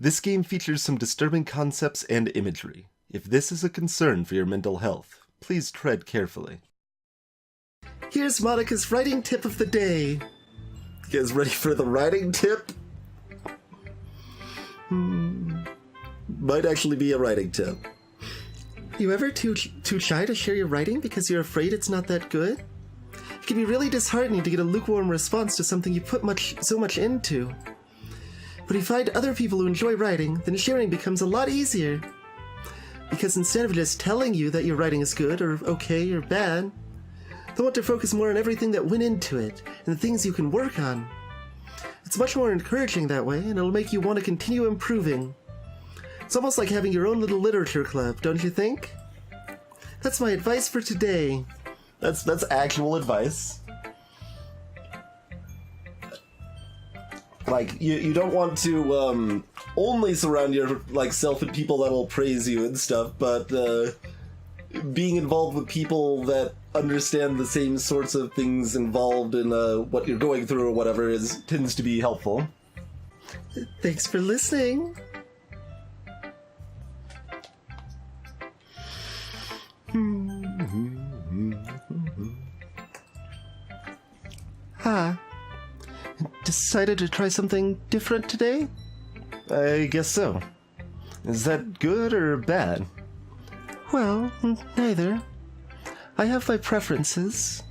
This game features some disturbing concepts and imagery. If this is a concern for your mental health, please tread carefully. Here's Monica's writing tip of the day. You guys ready for the writing tip? Might actually be a writing tip. You ever too shy to share your writing because you're afraid it's not that good? It can be really disheartening to get a lukewarm response to something you put so much into. But if you find other people who enjoy writing, then sharing becomes a lot easier. Because instead of just telling you that your writing is good or okay or bad, they want to focus more on everything that went into it and the things you can work on. It's much more encouraging that way, and it'll make you want to continue improving. It's almost like having your own little literature club, don't you think? That's my advice for today. That's actual advice. Like, you don't want to only surround yourself with people that'll praise you and stuff, but being involved with people that understand the same sorts of things involved in what you're going through or whatever tends to be helpful. Thanks for listening. Decided to try something different today? I guess so. Is that good or bad? Well, neither. I have my preferences.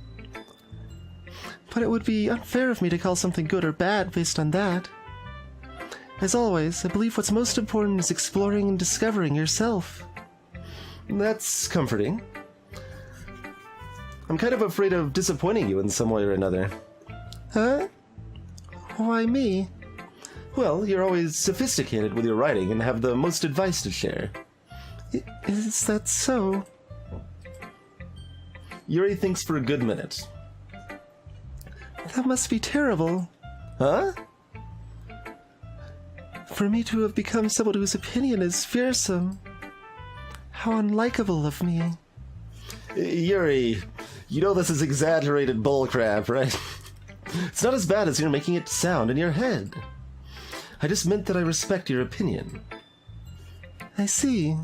But it would be unfair of me to call something good or bad based on that. As always, I believe what's most important is exploring and discovering yourself. That's comforting. I'm kind of afraid of disappointing you in some way or another. Huh? Why me? Well, you're always sophisticated with your writing and have the most advice to share. Is that so? Yuri thinks for a good minute. That must be terrible. Huh? For me to have become someone whose opinion is fearsome. How unlikable of me. Yuri, you know this is exaggerated bullcrap, right? It's not as bad as you're making it sound in your head. I just meant that I respect your opinion. I see.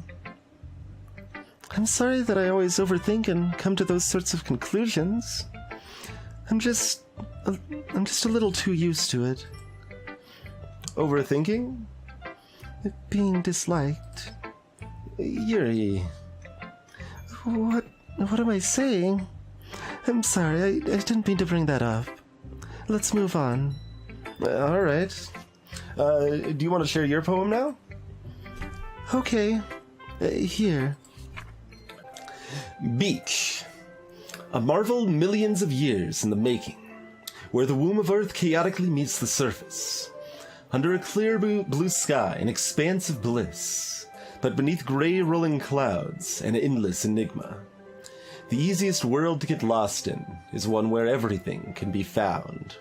I'm sorry that I always overthink and come to those sorts of conclusions. I'm just a little too used to it. Overthinking? Being disliked. Yuri. What am I saying? I'm sorry, I didn't mean to bring that up. Let's move on. Alright. Do you want to share your poem now? Okay. Here. Beach. A marvel millions of years in the making, where the womb of Earth chaotically meets the surface. Under a clear blue sky, an expanse of bliss, but beneath gray rolling clouds, an endless enigma. The easiest world to get lost in is one where everything can be found.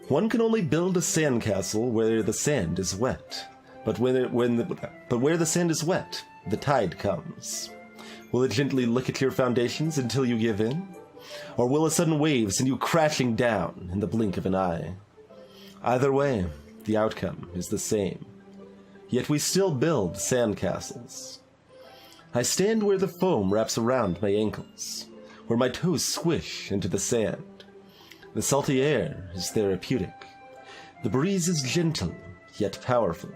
One can only build a sandcastle where the sand is wet, but where the sand is wet, the tide comes. Will it gently lick at your foundations until you give in? Or will a sudden wave send you crashing down in the blink of an eye? Either way, the outcome is the same. Yet we still build sandcastles. I stand where the foam wraps around my ankles, where my toes squish into the sand. The salty air is therapeutic. The breeze is gentle, yet powerful.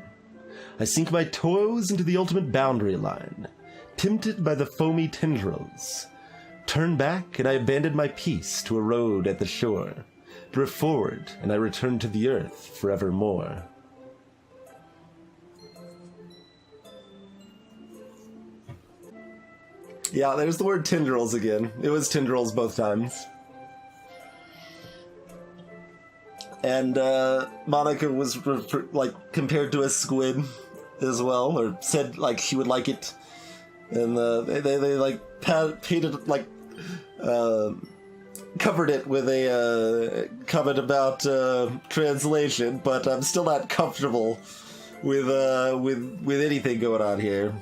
I sink my toes into the ultimate boundary line, tempted by the foamy tendrils. Turn back, and I abandon my peace to erode at the shore. Drift forward, and I return to the earth forevermore. Yeah, there's the word tendrils again. It was tendrils both times. And Monica was compared to a squid as well, or said she would like it. And they painted covered it with a comment about translation, but I'm still not comfortable with anything going on here.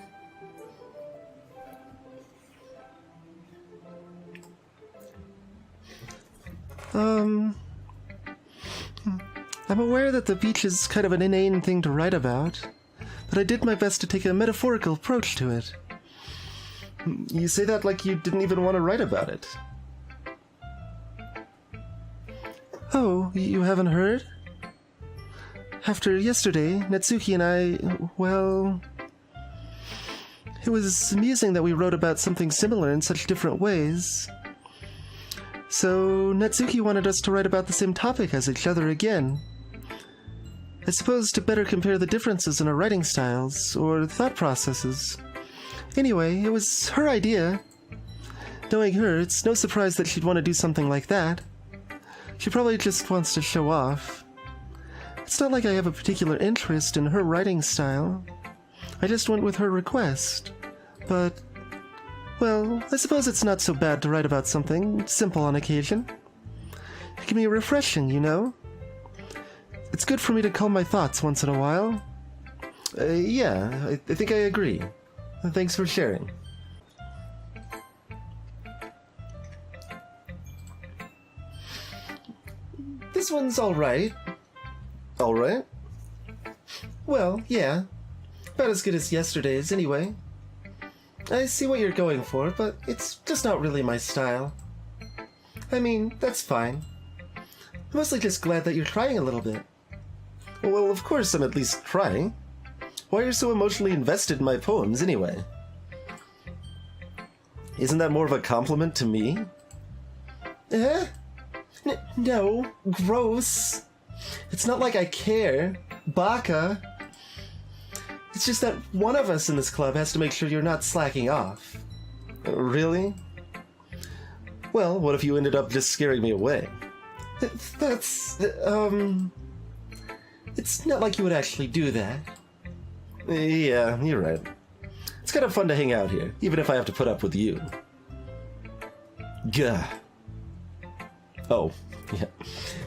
I'm aware that the beach is kind of an inane thing to write about, but I did my best to take a metaphorical approach to it. You say that like you didn't even want to write about it. Oh, you haven't heard? After yesterday, Natsuki and I, well... It was amusing that we wrote about something similar in such different ways. So, Natsuki wanted us to write about the same topic as each other again. I suppose to better compare the differences in our writing styles, or thought processes. Anyway, it was her idea. Knowing her, it's no surprise that she'd want to do something like that. She probably just wants to show off. It's not like I have a particular interest in her writing style. I just went with her request. But, well, I suppose it's not so bad to write about something simple on occasion. It can be refreshing, you know? It's good for me to calm my thoughts once in a while. Yeah, I think I agree. Thanks for sharing. This one's alright. Alright? Well, yeah. About as good as yesterday's, anyway. I see what you're going for, but it's just not really my style. I mean, that's fine. I'm mostly just glad that you're trying a little bit. Well, of course I'm at least trying. Why are you so emotionally invested in my poems, anyway? Isn't that more of a compliment to me? No, gross. It's not like I care. Baka. It's just that one of us in this club has to make sure you're not slacking off. Really? Well, what if you ended up just scaring me away? It's not like you would actually do that. Yeah, you're right. It's kind of fun to hang out here, even if I have to put up with you. Gah. Oh, yeah.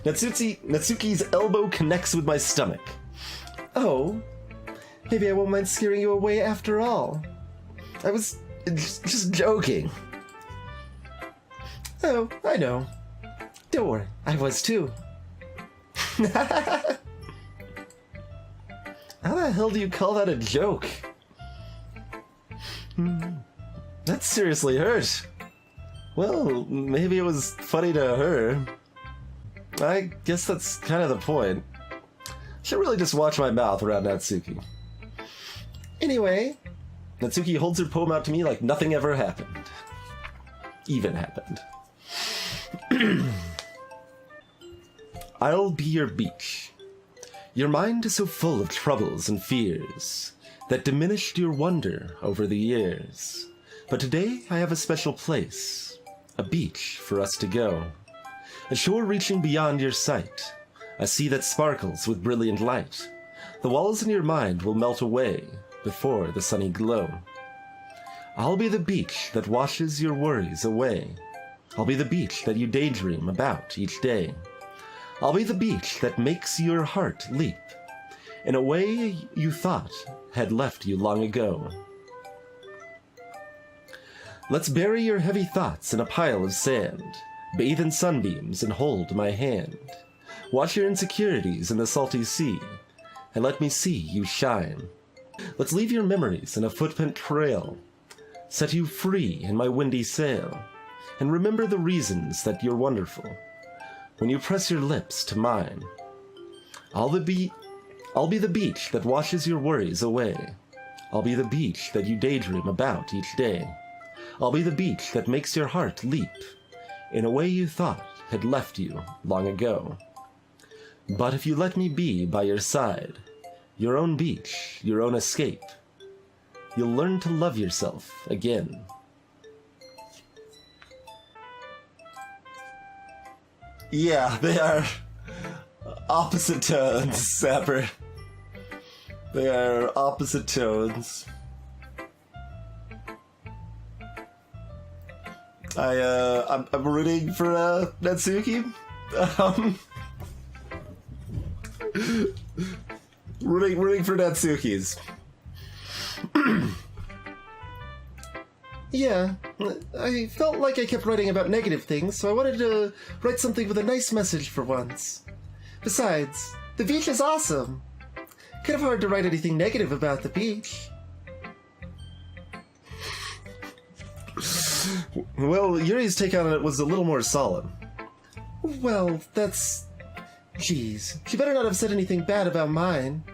Natsuki's elbow connects with my stomach. Oh, maybe I won't mind scaring you away after all. I was just joking. Oh, I know. Don't worry, I was too. How the hell do you call that a joke? That seriously hurt. Well, maybe it was funny to her. I guess that's kind of the point. Should really just watch my mouth around Natsuki. Anyway, Natsuki holds her poem out to me like nothing ever happened. Even happened. I'll be your beach. Your mind is so full of troubles and fears that diminished your wonder over the years. But today I have a special place, a beach for us to go. A shore reaching beyond your sight, a sea that sparkles with brilliant light. The walls in your mind will melt away before the sunny glow. I'll be the beach that washes your worries away. I'll be the beach that you daydream about each day. I'll be the beach that makes your heart leap in a way you thought had left you long ago. Let's bury your heavy thoughts in a pile of sand, bathe in sunbeams and hold my hand. Wash your insecurities in the salty sea, and let me see you shine. Let's leave your memories in a footprint trail, set you free in my windy sail, and remember the reasons that you're wonderful. When you press your lips to mine, I'll be the beach that washes your worries away. I'll be the beach that you daydream about each day. I'll be the beach that makes your heart leap in a way you thought had left you long ago. But if you let me be by your side, your own beach, your own escape, you'll learn to love yourself again. Yeah, they are opposite tones, Sapper. They are opposite tones. I'm rooting for Natsuki. Rooting for Natsuki's. Yeah, I felt like I kept writing about negative things, so I wanted to write something with a nice message for once. Besides, The beach is awesome. Kind of hard to write anything negative about the beach. Well, Yuri's take on it was a little more solemn. Well, that's... Geez, she better not have said anything bad about mine.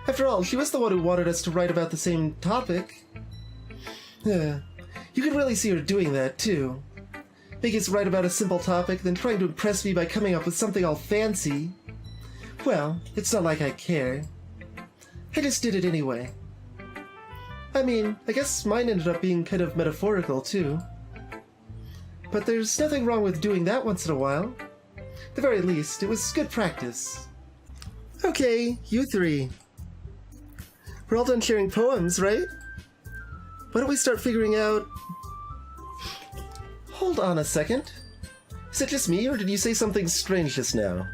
After all, she was the one who wanted us to write about the same topic. Yeah, you could really see her doing that, too. Make us write about a simple topic, then trying to impress me by coming up with something all fancy. Well, it's not like I care. I just did it anyway. I mean, I guess mine ended up being kind of metaphorical, too. But there's nothing wrong with doing that once in a while. At the very least, it was good practice. Okay, you three. We're all done sharing poems, right? Why don't we start figuring out... Hold on a second. Is it just me, or did you say something strange just now?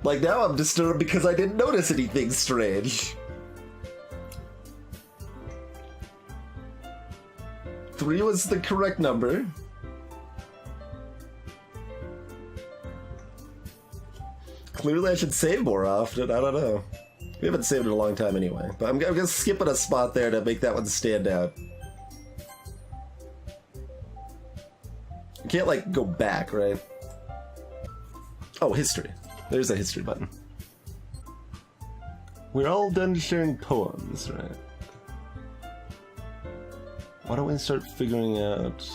Like, now I'm disturbed because I didn't notice anything strange. 3 was the correct number. Clearly I should save more often, I don't know. We haven't saved in a long time anyway. But I'm gonna skip a spot there to make that one stand out. You can't, like, go back, right? Oh, history. There's a history button. We're all done sharing poems, right? Why don't we start figuring out...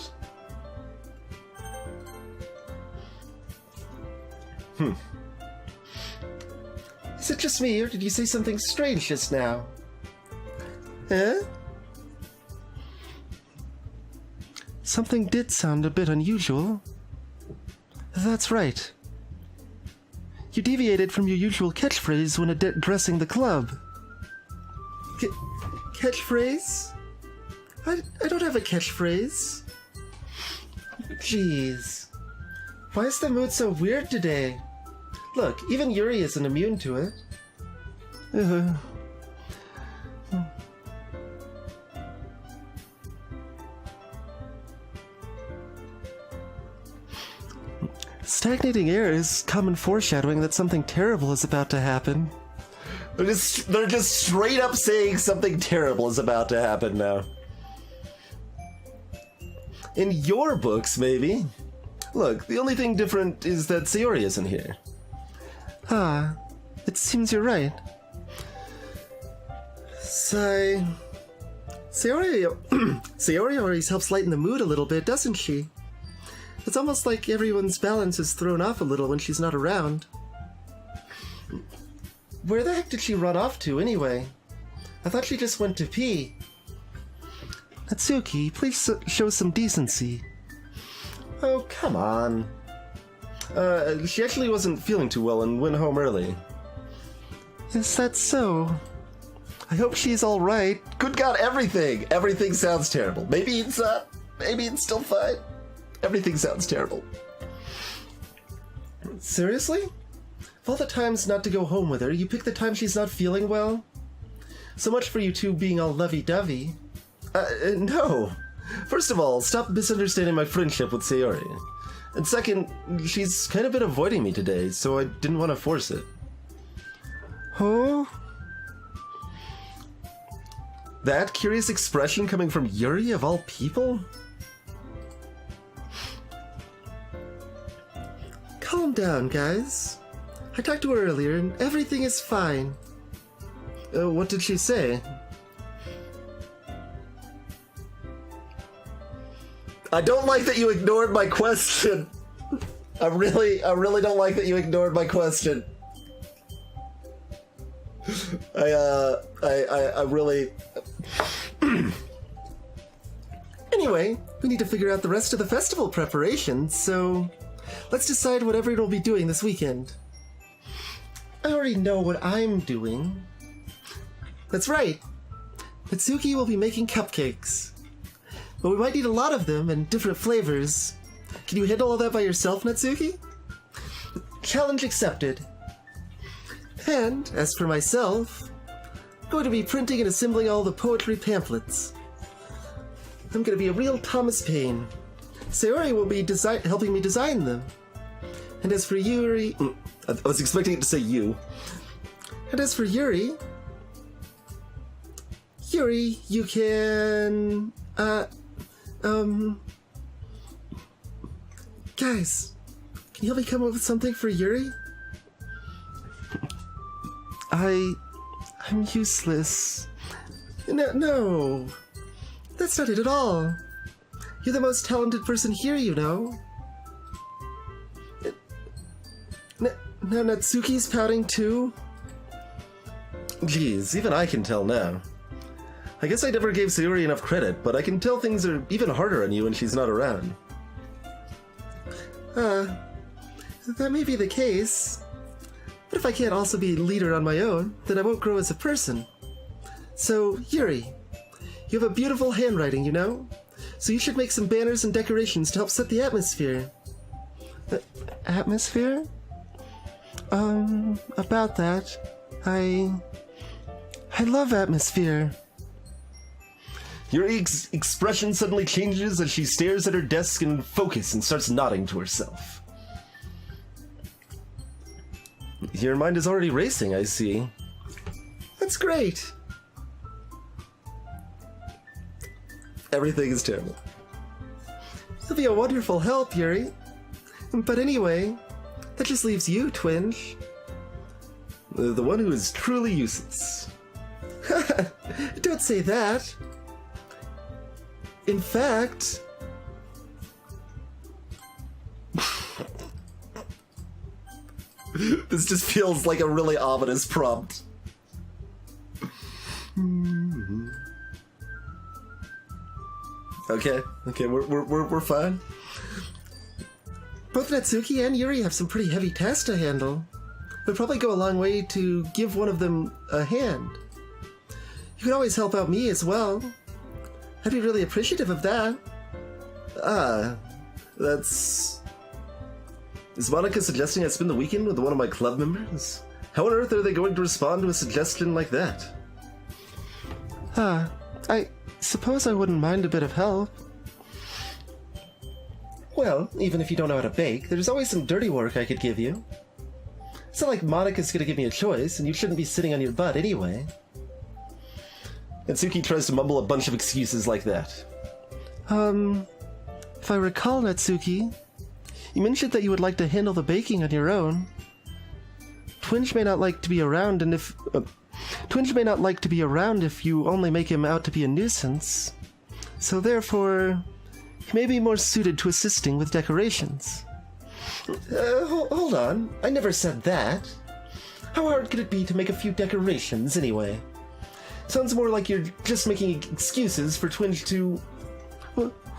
Is it just me, or did you say something strange just now? Huh? Something did sound a bit unusual. That's right. You deviated from your usual catchphrase when addressing the club. Catchphrase? I don't have a catchphrase. Jeez. Why is the mood so weird today? Look, even Yuri isn't immune to it. Stagnating air is common foreshadowing that something terrible is about to happen. They're just straight up saying something terrible is about to happen now. In your books, maybe. Look, the only thing different is that Sayori isn't here. Ah, it seems you're right. Sayori always helps lighten the mood a little bit, doesn't she? It's almost like everyone's balance is thrown off a little when she's not around. Where the heck did she run off to, anyway? I thought she just went to pee. Natsuki, please show some decency. Oh, come on. She actually wasn't feeling too well and went home early. Is that so? I hope she's alright. Good God, everything! Everything sounds terrible. Maybe it's still fine. Everything sounds terrible. Seriously? Of all the times not to go home with her, you pick the time she's not feeling well? So much for you two being all lovey-dovey. No. First of all, stop misunderstanding my friendship with Sayori. And second, she's kind of been avoiding me today, so I didn't want to force it. Oh? That curious expression coming from Yuri of all people? Calm down, guys. I talked to her earlier and everything is fine. What did she say? I don't like that you ignored my question. I really don't like that you ignored my question. I really... Anyway, we need to figure out the rest of the festival preparations, so let's decide what everyone will be doing this weekend. I already know what I'm doing. That's right. Natsuki will be making cupcakes. But we might need a lot of them and different flavors. Can you handle all that by yourself, Natsuki? Challenge accepted. And, as for myself, I'm going to be printing and assembling all the poetry pamphlets. I'm gonna be a real Thomas Paine. Sayori will be helping me design them. And as for Yuri... I was expecting it to say you. And as for Yuri... Yuri, you can... Guys, can you help me come up with something for Yuri? I'm useless. No. That's not it at all. You're the most talented person here, you know. Now Natsuki's pouting too? Geez, even I can tell now. I guess I never gave Sayori enough credit, but I can tell things are even harder on you when she's not around. That may be the case. But if I can't also be a leader on my own, then I won't grow as a person. So, Yuri, you have a beautiful handwriting, you know? So you should make some banners and decorations to help set the atmosphere. Atmosphere? About that, I love atmosphere. Yuri's expression suddenly changes as she stares at her desk in focus and starts nodding to herself. Your mind is already racing, I see. That's great. Everything is terrible. You'll be a wonderful help, Yuri. But anyway, that just leaves you, Twinge. The one who is truly useless. Don't say that. In fact... This just feels like a really ominous prompt. Okay, we're fine. Both Natsuki and Yuri have some pretty heavy tasks to handle. It would probably go a long way to give one of them a hand. You could always help out me as well. I'd be really appreciative of that. That's... Is Monica suggesting I spend the weekend with one of my club members? How on earth are they going to respond to a suggestion like that? I suppose I wouldn't mind a bit of help. Well, even if you don't know how to bake, there's always some dirty work I could give you. It's not like Monica's gonna give me a choice, and you shouldn't be sitting on your butt anyway. Natsuki tries to mumble a bunch of excuses like that. If I recall, Natsuki, you mentioned that you would like to handle the baking on your own. Twinge may not like to be around, and if... Twinge may not like to be around if you only make him out to be a nuisance. So therefore, he may be more suited to assisting with decorations. Hold on. I never said that. How hard could it be to make a few decorations, anyway? Sounds more like you're just making excuses for Twinge to...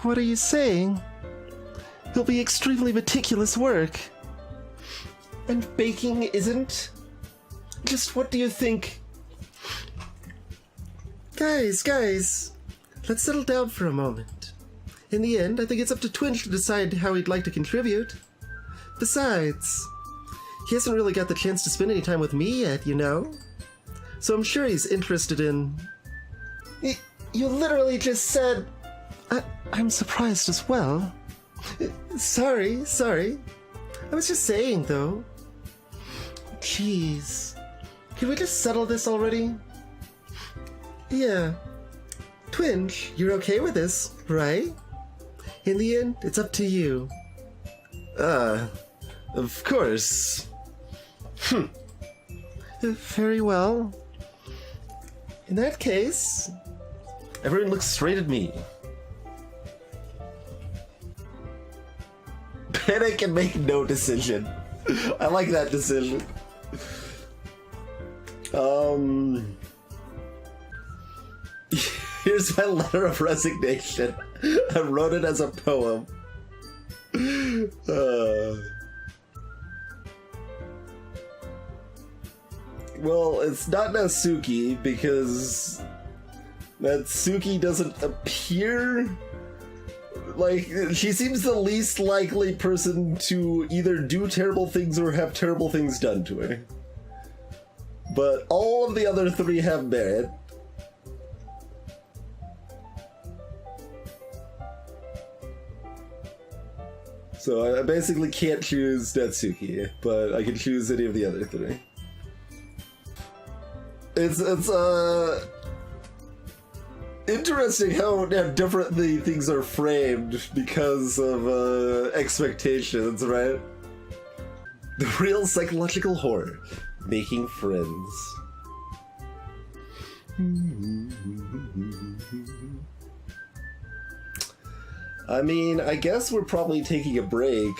What are you saying? It'll be extremely meticulous work. And baking isn't? Just what do you think? Guys, let's settle down for a moment. In the end, I think it's up to Twinge to decide how he'd like to contribute. Besides, he hasn't really got the chance to spend any time with me yet, you know? So I'm sure he's interested in... You literally just said... I'm surprised as well. Sorry. I was just saying, though. Jeez. Can we just settle this already? Yeah. Twinge, you're okay with this, right? In the end, it's up to you. Of course. Very well. In that case... Everyone looks straight at me. Panic and make no decision. I like that decision. Here's my letter of resignation. I wrote it as a poem. Well, it's not Natsuki because Natsuki doesn't appear... Like, she seems the least likely person to either do terrible things or have terrible things done to her. But all of the other three have merit. So I basically can't choose Natsuki, but I can choose any of the other three. It's interesting how differently things are framed because of expectations, right? The real psychological horror, making friends. I mean, I guess we're probably taking a break.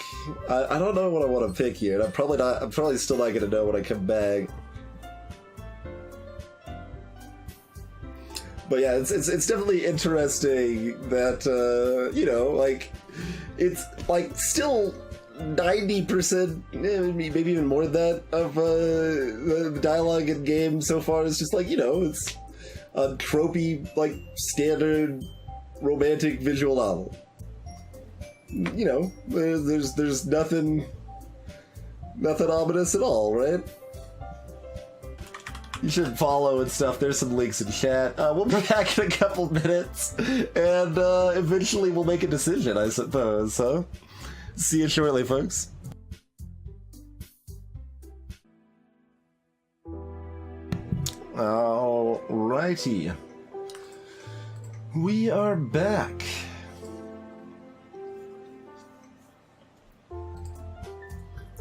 I don't know what I want to pick here. I'm probably still not gonna know when I come back. But yeah, it's definitely interesting that you know, like, it's like still 90%, maybe even more than that, of the dialogue in game so far is just like, you know, it's a tropey, like, standard romantic visual novel. You know, there's nothing ominous at all, right? You should follow and stuff. There's some links in chat. We'll be back in a couple minutes, and eventually we'll make a decision, I suppose. So, see you shortly, folks. Alrighty. We are back.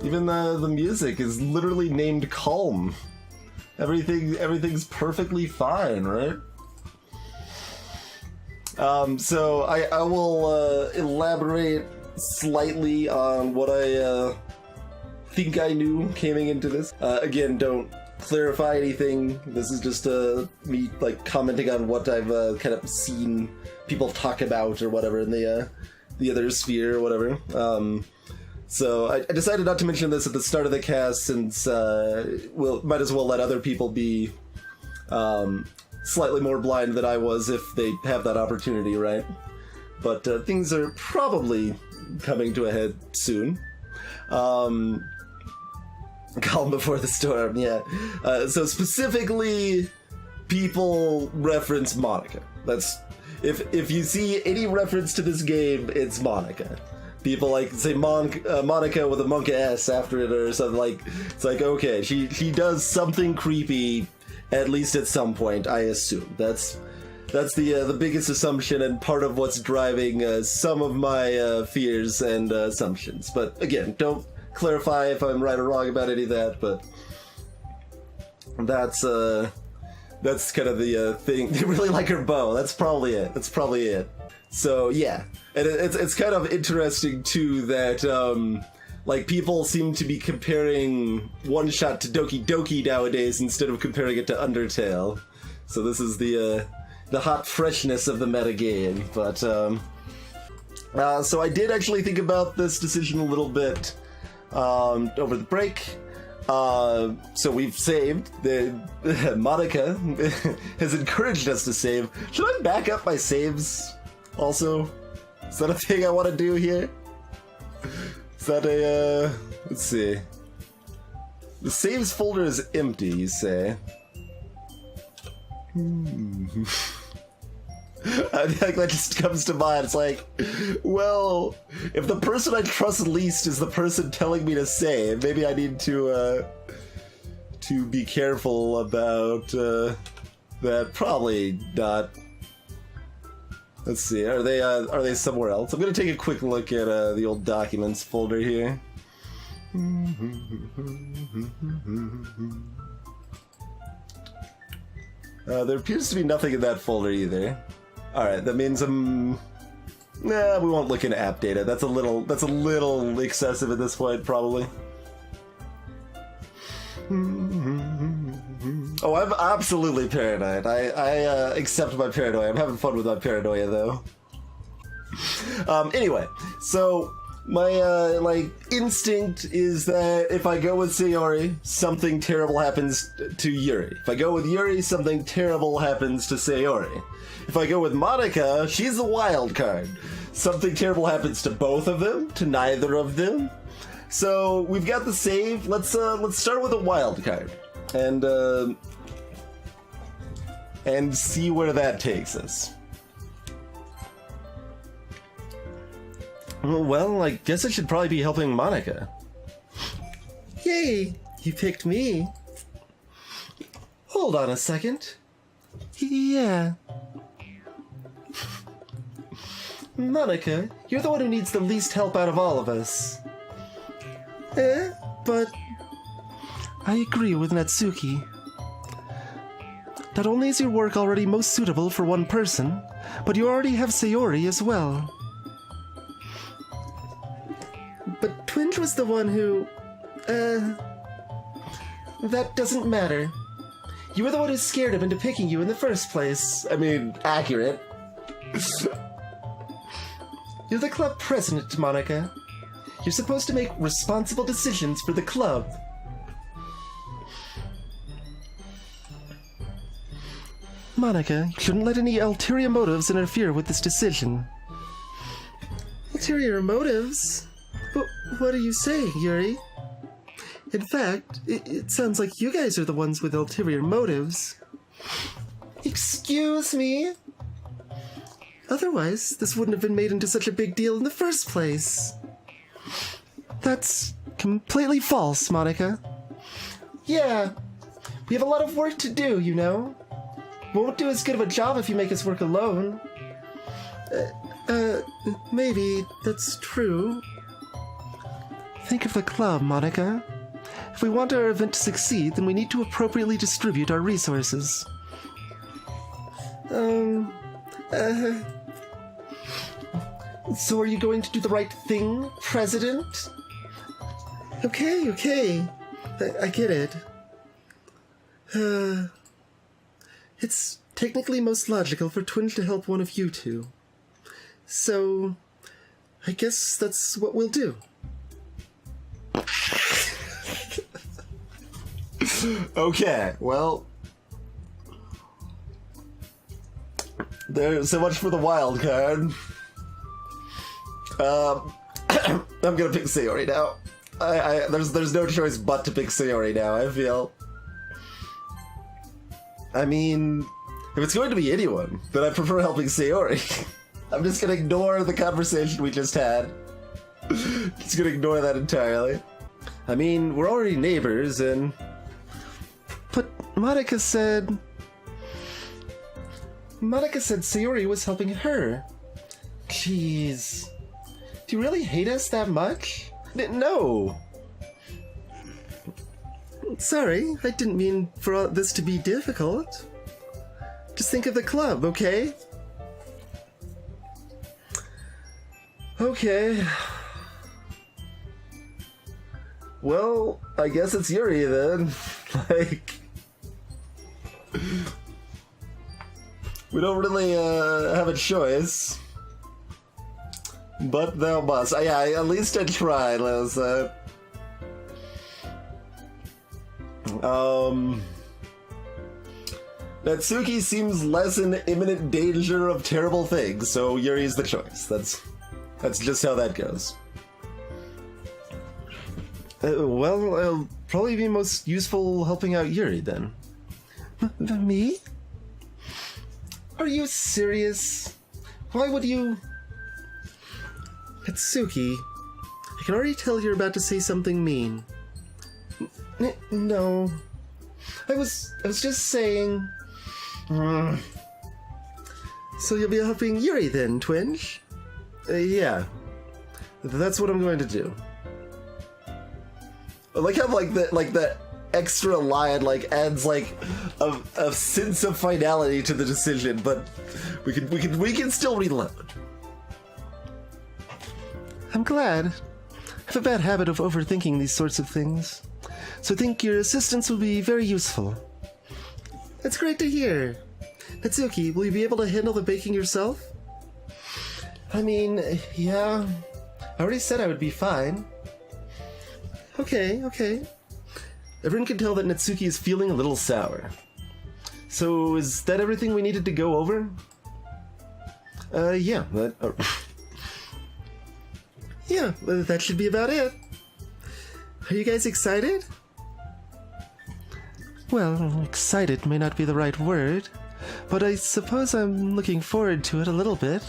Even the music is literally named Calm. Everything's perfectly fine, right? So I will elaborate slightly on what I think I knew coming into this. Again, don't clarify anything. This is just me like commenting on what I've kind of seen people talk about or whatever in the other sphere or whatever. So I decided not to mention this at the start of the cast since might as well let other people be slightly more blind than I was if they have that opportunity, right? But things are probably coming to a head soon. Calm before the storm, yeah. So specifically, people reference Monica. That's if you see any reference to this game, it's Monica. People like say Monica with a monk S after it or something, like it's like, okay, she does something creepy at least at some point, I assume. That's the biggest assumption and part of what's driving some of my fears and assumptions. But again, don't clarify if I'm right or wrong about any of that, but that's kind of the thing. They really like her bow. That's probably it. So yeah, and it's kind of interesting too that like people seem to be comparing One Shot to Doki Doki nowadays instead of comparing it to Undertale. So this is the hot freshness of the metagame. But so I did actually think about this decision a little bit over the break. So we've saved. Monica has encouraged us to save. Should I back up my saves? Also, is that a thing I want to do here? Is that a, let's see. The saves folder is empty, you say? I think that just comes to mind. It's like, well, if the person I trust least is the person telling me to save, maybe I need to be careful about that. Probably not. Let's see, are they somewhere else? I'm gonna take a quick look at the old documents folder here. There appears to be nothing in that folder either. Alright, that means we won't look into app data. That's a little excessive at this point, probably. Oh, I'm absolutely paranoid. I accept my paranoia. I'm having fun with my paranoia, though. Anyway, so my instinct is that if I go with Sayori, something terrible happens to Yuri. If I go with Yuri, something terrible happens to Sayori. If I go with Monica, she's the wild card. Something terrible happens to both of them, to neither of them. So we've got the save. Let's start with a wild card and see where that takes us. Well, I guess I should probably be helping Monica. Yay! You picked me. Hold on a second. Yeah. Monica, you're the one who needs the least help out of all of us. But... I agree with Natsuki. Not only is your work already most suitable for one person, but you already have Sayori as well. But Twinge was the one who... That doesn't matter. You were the one who scared him into picking you in the first place. I mean, accurate. You're the club president, Monica. You're supposed to make responsible decisions for the club. Monica, you shouldn't let any ulterior motives interfere with this decision. Ulterior motives? But what are you saying, Yuri? In fact, it sounds like you guys are the ones with ulterior motives. Excuse me? Otherwise, this wouldn't have been made into such a big deal in the first place. That's completely false, Monica. Yeah, we have a lot of work to do, you know. Won't do as good of a job if you make us work alone. Maybe that's true. Think of the club, Monica. If we want our event to succeed, then we need to appropriately distribute our resources. So are you going to do the right thing, President? Okay. I get it. It's technically most logical for Twinge to help one of you two. So, I guess that's what we'll do. Okay, well... There's so much for the wild card. I'm gonna pick Sayori now. There's no choice but to pick Sayori now, I feel. I mean, if it's going to be anyone, then I prefer helping Sayori. I'm just gonna ignore the conversation we just had. Just gonna ignore that entirely. I mean, we're already neighbors, and... But Monica said Sayori was helping her. Jeez. Do you really hate us that much? No! Sorry, I didn't mean for all this to be difficult. Just think of the club, okay? Okay. Well, I guess it's Yuri then. Like... We don't really have a choice. But thou must. Yeah, at least I tried, let's Natsuki seems less in imminent danger of terrible things, so Yuri's the choice. That's just how that goes. Well, I'll probably be most useful helping out Yuri then. Me? Are you serious? Why would you... Natsuki, I can already tell you're about to say something mean. No. I was just saying... So you'll be helping Yuri then, Twinge? Yeah. That's what I'm going to do. I like how that extra line adds a sense of finality to the decision, but we can still reload. I'm glad. I have a bad habit of overthinking these sorts of things, so I think your assistance will be very useful. That's great to hear. Natsuki, will you be able to handle the baking yourself? I mean, yeah. I already said I would be fine. Okay. Everyone can tell that Natsuki is feeling a little sour. So, is that everything we needed to go over? Yeah. Yeah, that should be about it. Are you guys excited? Well, excited may not be the right word, but I suppose I'm looking forward to it a little bit.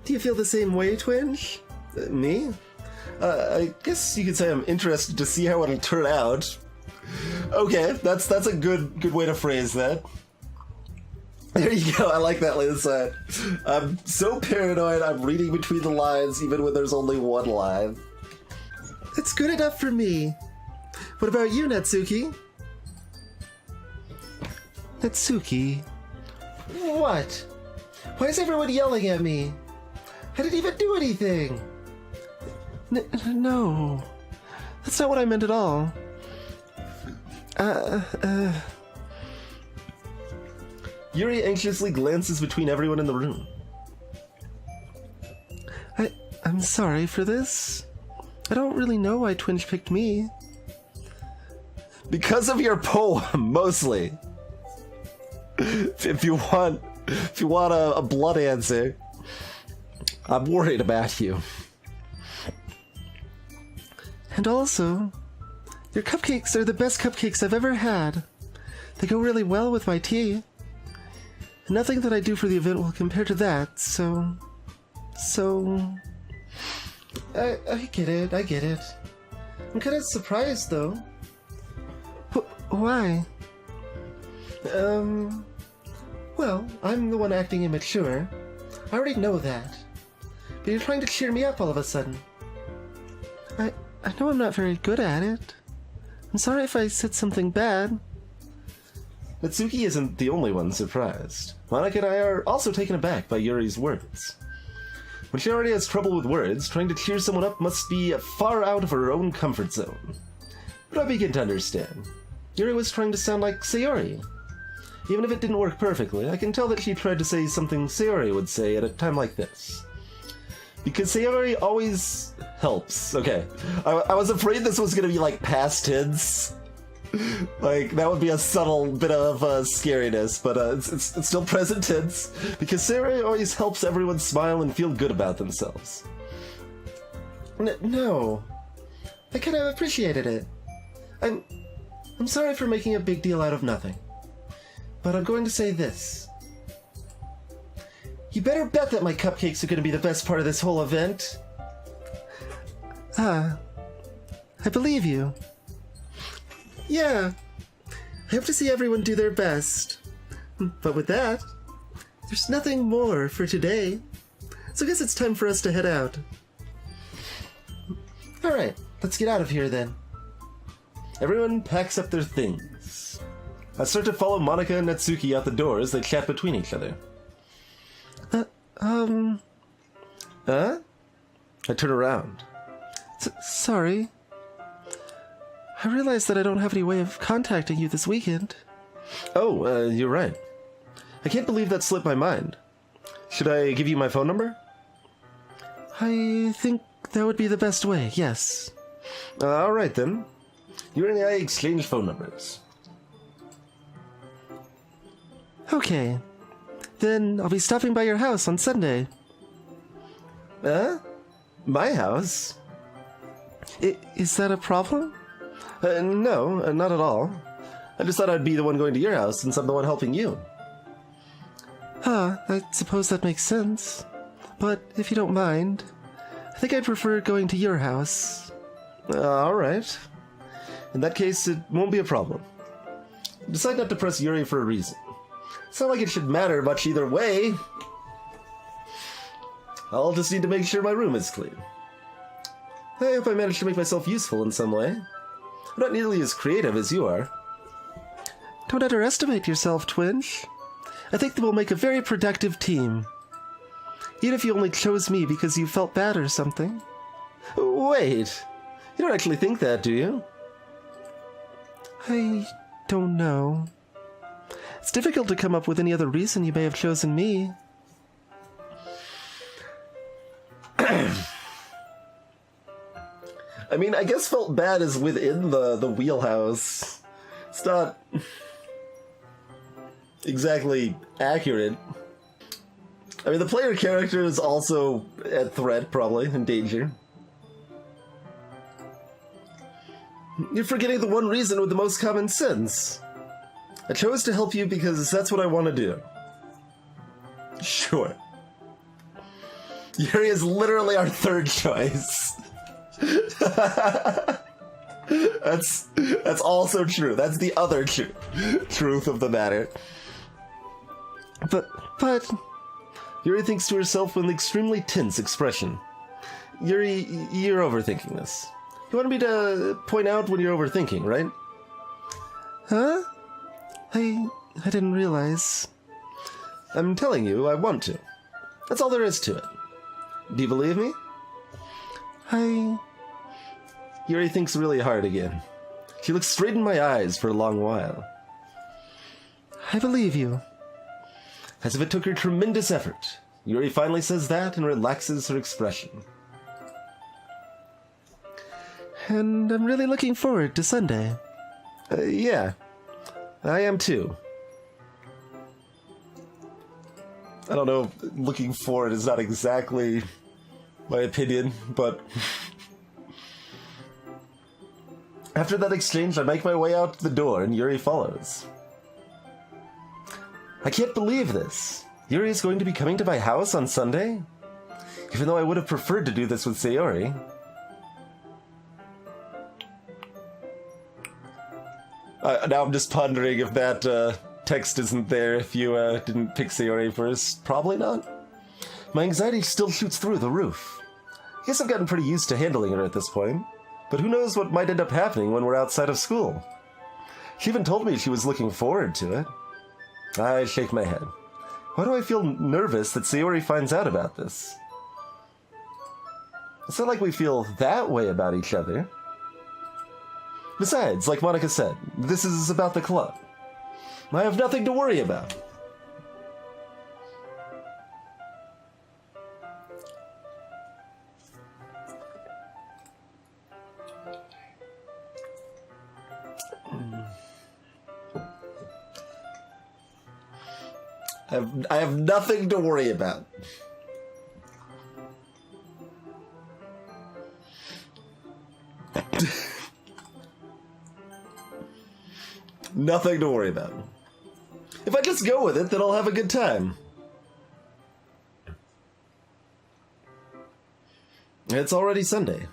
Do you feel the same way, Twinge? Me? I guess you could say I'm interested to see how it'll turn out. Okay, that's a good way to phrase that. There you go, I like that, Liz. I'm so paranoid, I'm reading between the lines even when there's only one line. It's good enough for me. What about you, Natsuki? Natsuki? What? Why is everyone yelling at me? I didn't even do anything. No. That's not what I meant at all. Yuri anxiously glances between everyone in the room. I'm sorry for this. I don't really know why Twinge picked me. Because of your poem, mostly. If you want a blunt answer, I'm worried about you. And also, your cupcakes are the best cupcakes I've ever had. They go really well with my tea. Nothing that I do for the event will compare to that, so... I get it. I'm kind of surprised, though. Why? Well, I'm the one acting immature. I already know that. But you're trying to cheer me up all of a sudden. I know I'm not very good at it. I'm sorry if I said something bad. Natsuki isn't the only one surprised. Monica and I are also taken aback by Yuri's words. When she already has trouble with words, trying to cheer someone up must be far out of her own comfort zone. But I begin to understand. Yuri was trying to sound like Sayori. Even if it didn't work perfectly, I can tell that she tried to say something Sayori would say at a time like this. Because Sayori always helps. Okay, I was afraid this was going to be like past tense. Like, that would be a subtle bit of scariness, but it's still present tense, because Sayori always helps everyone smile and feel good about themselves. No. I kind of appreciated it. I'm sorry for making a big deal out of nothing. But I'm going to say this. You better bet that my cupcakes are going to be the best part of this whole event. I believe you. Yeah. I hope to see everyone do their best. But with that, there's nothing more for today. So I guess it's time for us to head out. Alright, let's get out of here then. Everyone packs up their things. I start to follow Monica and Natsuki out the door as they chat between each other. Huh? I turn around. Sorry. I realize that I don't have any way of contacting you this weekend. Oh, you're right. I can't believe that slipped my mind. Should I give you my phone number? I think that would be the best way, yes. Alright then. You and I exchange phone numbers. Okay. Then I'll be stopping by your house on Sunday. My house? Is that a problem? No, not at all. I just thought I'd be the one going to your house since I'm the one helping you. I suppose that makes sense. But if you don't mind, I think I'd prefer going to your house. Alright. In that case, it won't be a problem. Decide not to press Yuri for a reason. It's not like it should matter much either way. I'll just need to make sure my room is clean. I hope I managed to make myself useful in some way. I'm not nearly as creative as you are. Don't underestimate yourself, Twinge. I think that we'll make a very productive team. Even if you only chose me because you felt bad or something. Wait, you don't actually think that, do you? I don't know. It's difficult to come up with any other reason you may have chosen me. I mean, I guess felt bad is within the wheelhouse. It's not exactly accurate. I mean, the player character is also at threat, probably, in danger. You're forgetting the one reason with the most common sense. I chose to help you because that's what I want to do. Sure. Yuri is literally our third choice. That's also true. That's the other truth of the matter. But Yuri thinks to herself with an extremely tense expression. Yuri, you're overthinking this. You wanted me to point out when you're overthinking, right? Huh? I didn't realize. I'm telling you, I want to. That's all there is to it. Do you believe me? Yuri thinks really hard again. She looks straight in my eyes for a long while. I believe you. As if it took her tremendous effort, Yuri finally says that and relaxes her expression. And I'm really looking forward to Sunday. Yeah, I am too. I don't know, looking forward is not exactly my opinion, but... After that exchange, I make my way out the door and Yuri follows. I can't believe this. Yuri is going to be coming to my house on Sunday? Even though I would have preferred to do this with Sayori. Now I'm just pondering if that text isn't there if you didn't pick Sayori first. Probably not. My anxiety still shoots through the roof. I guess I've gotten pretty used to handling her at this point. But who knows what might end up happening when we're outside of school. She even told me she was looking forward to it. I shake my head. Why do I feel nervous that Sayori finds out about this? It's not like we feel that way about each other. Besides, like Monica said, this is about the club. I have nothing to worry about. I have nothing to worry about. Nothing to worry about. If I just go with it, then I'll have a good time. It's already Sunday.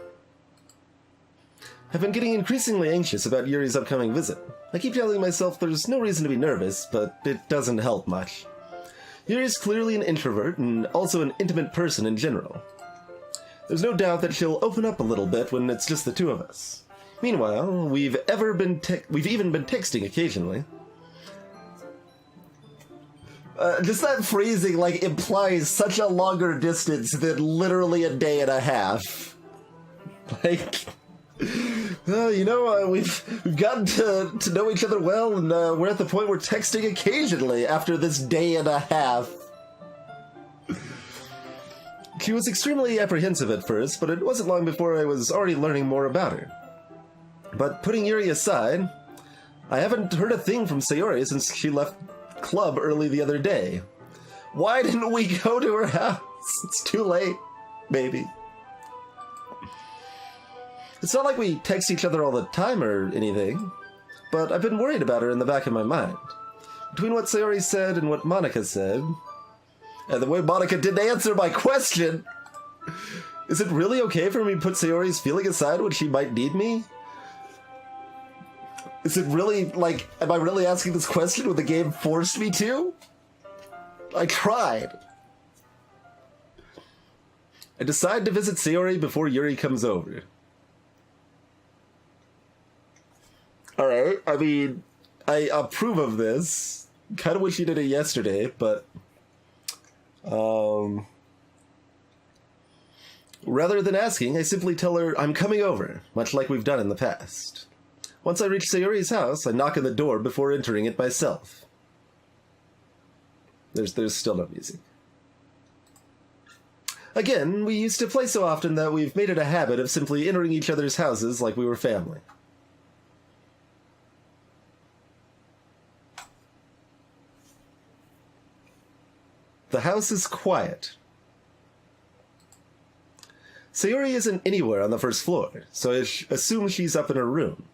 I've been getting increasingly anxious about Yuri's upcoming visit. I keep telling myself there's no reason to be nervous, but it doesn't help much. Yuri's clearly an introvert and also an intimate person in general. There's no doubt that she'll open up a little bit when it's just the two of us. Meanwhile, we've even been texting occasionally. Just that phrasing, implies such a longer distance than literally a day and a half. We've gotten to know each other well, and we're at the point where texting occasionally after this day and a half. She was extremely apprehensive at first, but it wasn't long before I was already learning more about her. But putting Yuri aside, I haven't heard a thing from Sayori since she left club early the other day. Why didn't we go to her house? It's too late, baby. It's not like we text each other all the time or anything, but I've been worried about her in the back of my mind. Between what Sayori said and what Monica said, and the way Monica didn't answer my question, is it really okay for me to put Sayori's feeling aside when she might need me? Is it really, am I really asking this question when the game forced me to? I tried. I decide to visit Sayori before Yuri comes over. Alright, I mean, I approve of this. Kind of wish you did it yesterday, but... rather than asking, I simply tell her I'm coming over, much like we've done in the past. Once I reach Sayori's house, I knock on the door before entering it myself. There's still no music. Again, we used to play so often that we've made it a habit of simply entering each other's houses like we were family. The house is quiet. Sayori isn't anywhere on the first floor, so I assume she's up in her room.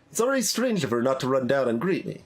It's already strange of her not to run down and greet me.